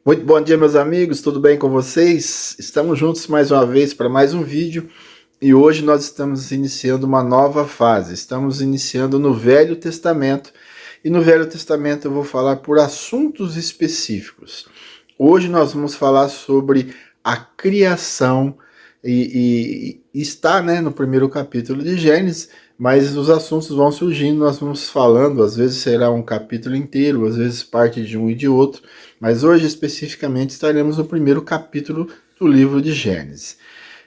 Muito bom dia, meus amigos, tudo bem com vocês? Estamos juntos mais uma vez para mais um vídeo e hoje nós estamos iniciando uma nova fase. Estamos iniciando no Velho Testamento e no Velho Testamento eu vou falar por assuntos específicos. Hoje nós vamos falar sobre a criação e está, né, no primeiro capítulo de Gênesis, mas os assuntos vão surgindo, nós vamos falando, às vezes será um capítulo inteiro, às vezes parte de um e de outro, mas hoje especificamente estaremos no primeiro capítulo do livro de Gênesis.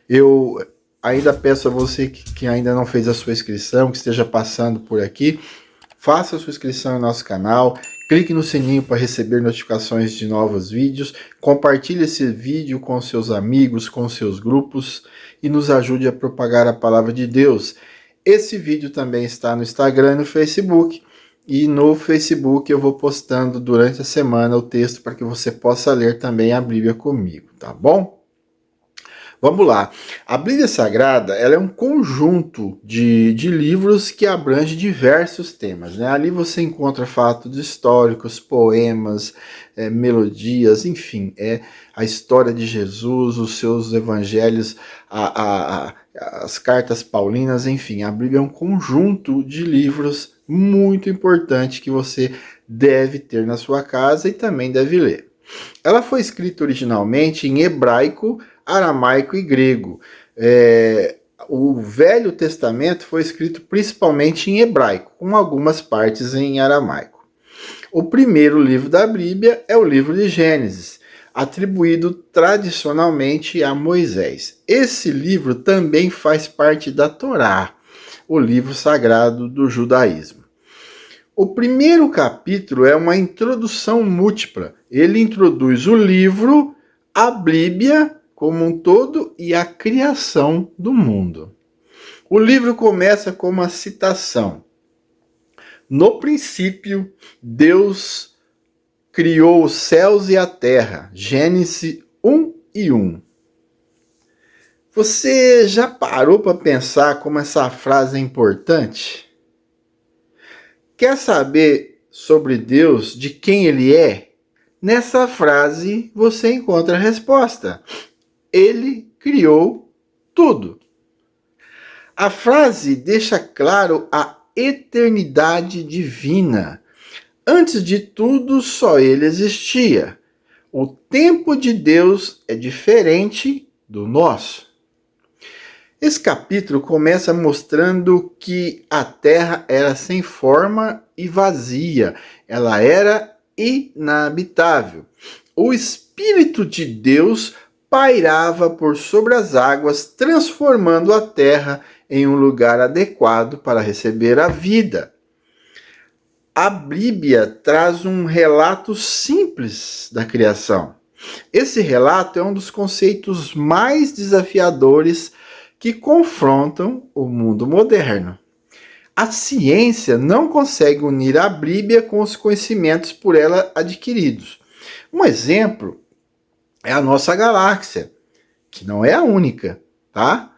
Eu ainda peço a você que ainda não fez a sua inscrição, que esteja passando por aqui, faça a sua inscrição no nosso canal, clique no sininho para receber notificações de novos vídeos, compartilhe esse vídeo com seus amigos, com seus grupos e nos ajude a propagar a palavra de Deus. Esse vídeo também está no Instagram e no Facebook, e no Facebook eu vou postando durante a semana o texto para que você possa ler também a Bíblia comigo, tá bom? Vamos lá. A Bíblia Sagrada, ela é um conjunto de livros que abrange diversos temas, né? Ali você encontra fatos históricos, poemas, melodias, enfim, a história de Jesus, os seus evangelhos, as cartas paulinas, enfim. A Bíblia é um conjunto de livros muito importante que você deve ter na sua casa e também deve ler. Ela foi escrita originalmente em hebraico, aramaico e grego. O Velho Testamento foi escrito principalmente em hebraico, com algumas partes em aramaico. O primeiro livro da Bíblia é o livro de Gênesis, atribuído tradicionalmente a Moisés. Esse livro também faz parte da Torá, o livro sagrado do judaísmo. O primeiro capítulo é uma introdução múltipla. Ele introduz o livro, a Bíblia como um todo e a criação do mundo. O livro começa com uma citação. No princípio, Deus criou os céus e a terra. Gênesis 1:1. Você já parou para pensar como essa frase é importante? Quer saber sobre Deus, de quem Ele é? Nessa frase você encontra a resposta. Ele criou tudo. A frase deixa claro a eternidade divina. Antes de tudo, só Ele existia. O tempo de Deus é diferente do nosso. Esse capítulo começa mostrando que a terra era sem forma e vazia, ela era inabitável. O Espírito de Deus pairava por sobre as águas, transformando a terra em um lugar adequado para receber a vida. A Bíblia traz um relato simples da criação. Esse relato é um dos conceitos mais desafiadores que confrontam o mundo moderno. A ciência não consegue unir a Bíblia com os conhecimentos por ela adquiridos. Um exemplo é a nossa galáxia, que não é a única, tá?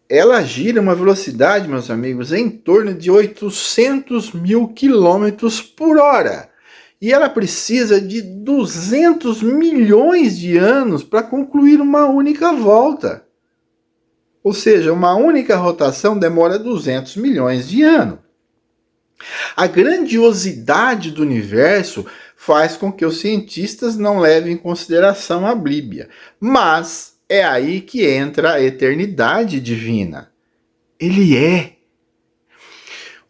Ela gira a uma velocidade, meus amigos, em torno de 800 mil quilômetros por hora. E ela precisa de 200 milhões de anos para concluir uma única volta. Ou seja, uma única rotação demora 200 milhões de anos. A grandiosidade do universo faz com que os cientistas não levem em consideração a Bíblia. Mas é aí que entra a eternidade divina. Ele é.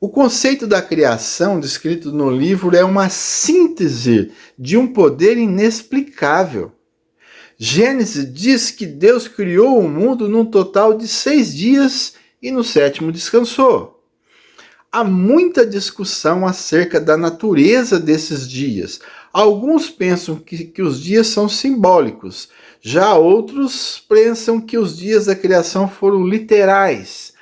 O conceito da criação descrito no livro é uma síntese de um poder inexplicável. Gênesis diz que Deus criou o mundo num total de 6 dias e no sétimo descansou. Há muita discussão acerca da natureza desses dias. Alguns pensam que os dias são simbólicos, já outros pensam que os dias da criação foram literais.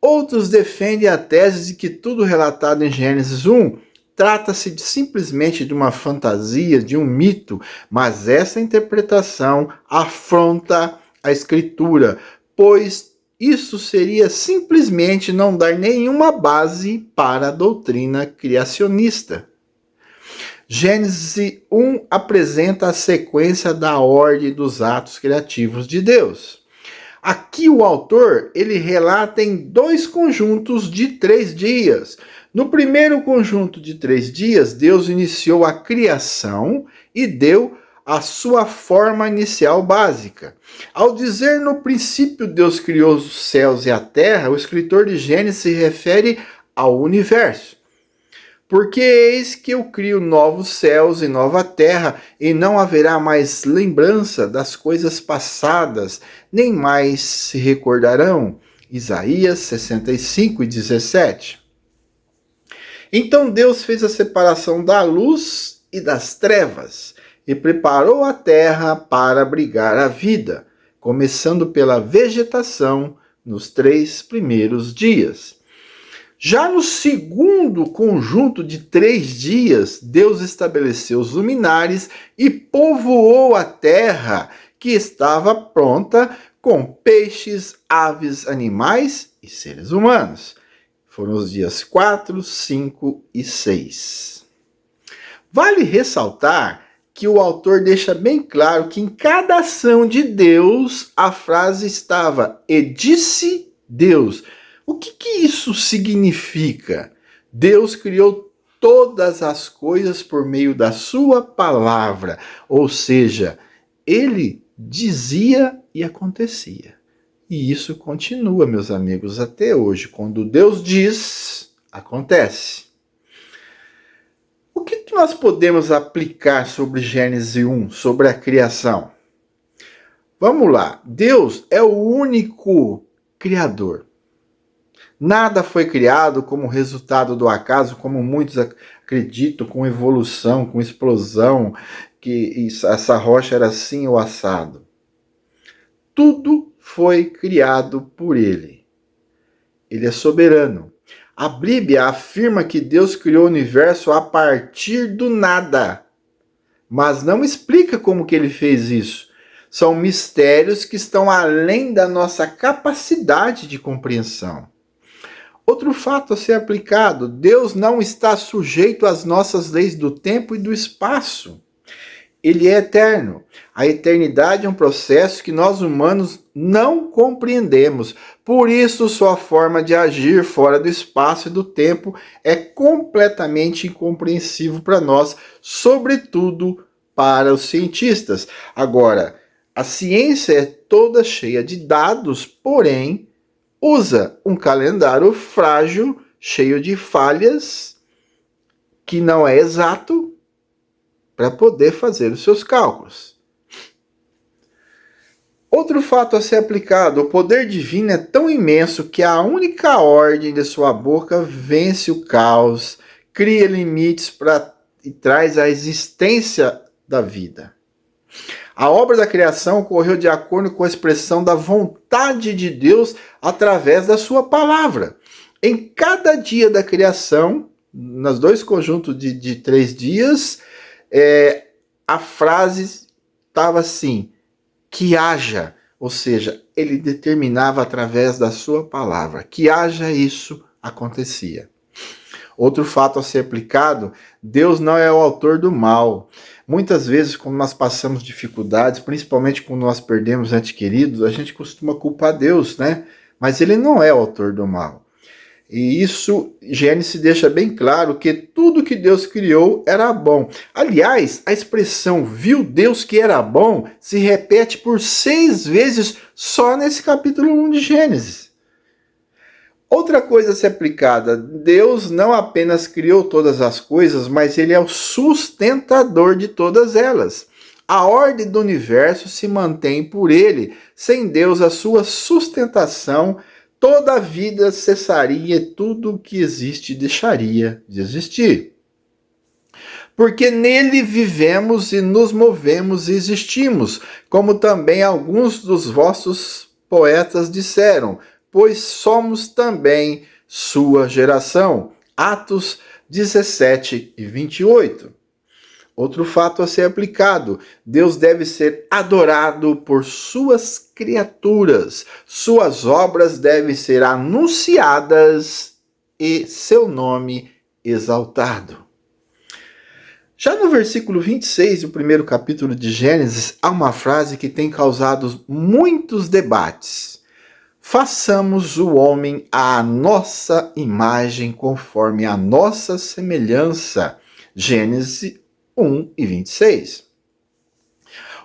Outros defendem a tese de que tudo relatado em Gênesis 1 trata-se simplesmente de uma fantasia, de um mito, mas essa interpretação afronta a Escritura, pois isso seria simplesmente não dar nenhuma base para a doutrina criacionista. Gênesis 1 apresenta a sequência da ordem dos atos criativos de Deus. Aqui o autor, ele relata em 2 conjuntos de 3 dias. No primeiro conjunto de 3 dias, Deus iniciou a criação e deu a sua forma inicial básica. Ao dizer no princípio Deus criou os céus e a terra, o escritor de Gênesis se refere ao universo. Porque eis que eu crio novos céus e nova terra, e não haverá mais lembrança das coisas passadas, nem mais se recordarão. Isaías 65:17. Então Deus fez a separação da luz e das trevas, e preparou a terra para abrigar a vida, começando pela vegetação nos 3 primeiros dias. Já no segundo conjunto de 3 dias, Deus estabeleceu os luminares e povoou a terra, que estava pronta com peixes, aves, animais e seres humanos. Foram os dias 4, 5 e 6. Vale ressaltar que o autor deixa bem claro que em cada ação de Deus, a frase estava, e disse Deus. O que isso significa? Deus criou todas as coisas por meio da sua palavra, ou seja, ele dizia e acontecia. E isso continua, meus amigos, até hoje. Quando Deus diz, acontece. O que nós podemos aplicar sobre Gênesis 1, sobre a criação? Vamos lá. Deus é o único criador. Nada foi criado como resultado do acaso, como muitos acreditam, com evolução, com explosão, que essa rocha era assim ou assado. Tudo foi criado por ele. Ele é soberano. A Bíblia afirma que Deus criou o universo a partir do nada, mas não explica como que ele fez isso. São mistérios que estão além da nossa capacidade de compreensão. Outro fato a ser aplicado: Deus não está sujeito às nossas leis do tempo e do espaço. Ele é eterno. A eternidade é um processo que nós humanos não compreendemos. Por isso, sua forma de agir fora do espaço e do tempo é completamente incompreensível para nós, sobretudo para os cientistas. Agora, a ciência é toda cheia de dados, porém, usa um calendário frágil, cheio de falhas, que não é exato, para poder fazer os seus cálculos. Outro fato a ser aplicado: o poder divino é tão imenso que a única ordem de sua boca vence o caos, cria limites e traz a existência da vida. A obra da criação ocorreu de acordo com a expressão da vontade de Deus através da sua palavra. Em cada dia da criação, nos 2 conjuntos de 3 dias, a frase estava assim, que haja, ou seja, ele determinava através da sua palavra, que haja, isso acontecia. Outro fato a ser aplicado: Deus não é o autor do mal. Muitas vezes, quando nós passamos dificuldades, principalmente quando nós perdemos entes queridos, a gente costuma culpar Deus, né? Mas ele não é o autor do mal. E isso, Gênesis deixa bem claro que tudo que Deus criou era bom. Aliás, a expressão viu Deus que era bom se repete por 6 vezes só nesse capítulo 1 de Gênesis. Outra coisa a ser aplicada: Deus não apenas criou todas as coisas, mas ele é o sustentador de todas elas. A ordem do universo se mantém por ele. Sem Deus, a sua sustentação, toda a vida cessaria e tudo o que existe deixaria de existir. Porque nele vivemos e nos movemos e existimos, como também alguns dos vossos poetas disseram, pois somos também sua geração. Atos 17 e 28. Outro fato a ser aplicado: Deus deve ser adorado por suas criaturas, suas obras devem ser anunciadas e seu nome exaltado. Já no versículo 26 do primeiro capítulo de Gênesis, há uma frase que tem causado muitos debates. Façamos o homem à nossa imagem, conforme a nossa semelhança. Gênesis 1 e 26.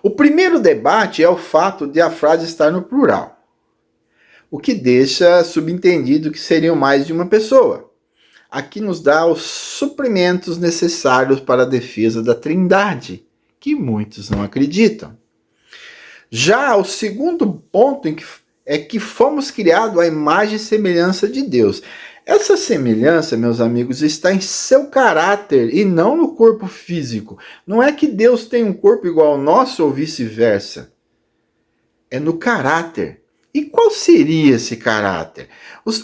O primeiro debate é o fato de a frase estar no plural, o que deixa subentendido que seriam mais de uma pessoa. Aqui nos dá os suprimentos necessários para a defesa da Trindade, que muitos não acreditam. Já o segundo ponto é que fomos criados à imagem e semelhança de Deus. Essa semelhança, meus amigos, está em seu caráter e não no corpo físico. Não é que Deus tem um corpo igual ao nosso ou vice-versa. É no caráter. E qual seria esse caráter?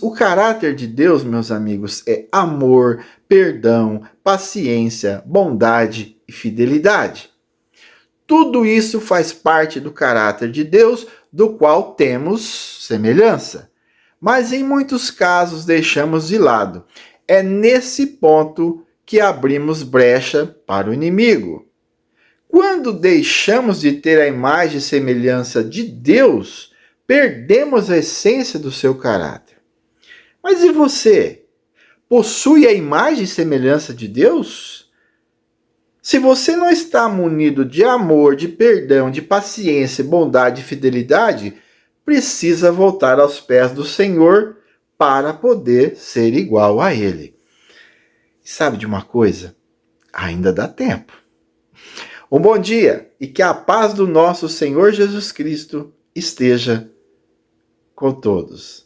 O caráter de Deus, meus amigos, é amor, perdão, paciência, bondade e fidelidade. Tudo isso faz parte do caráter de Deus, do qual temos semelhança. Mas em muitos casos deixamos de lado. É nesse ponto que abrimos brecha para o inimigo. Quando deixamos de ter a imagem e semelhança de Deus, perdemos a essência do seu caráter. Mas e você? Possui a imagem e semelhança de Deus? Se você não está munido de amor, de perdão, de paciência, bondade e fidelidade, precisa voltar aos pés do Senhor para poder ser igual a Ele. E sabe de uma coisa? Ainda dá tempo. Um bom dia e que a paz do nosso Senhor Jesus Cristo esteja com todos.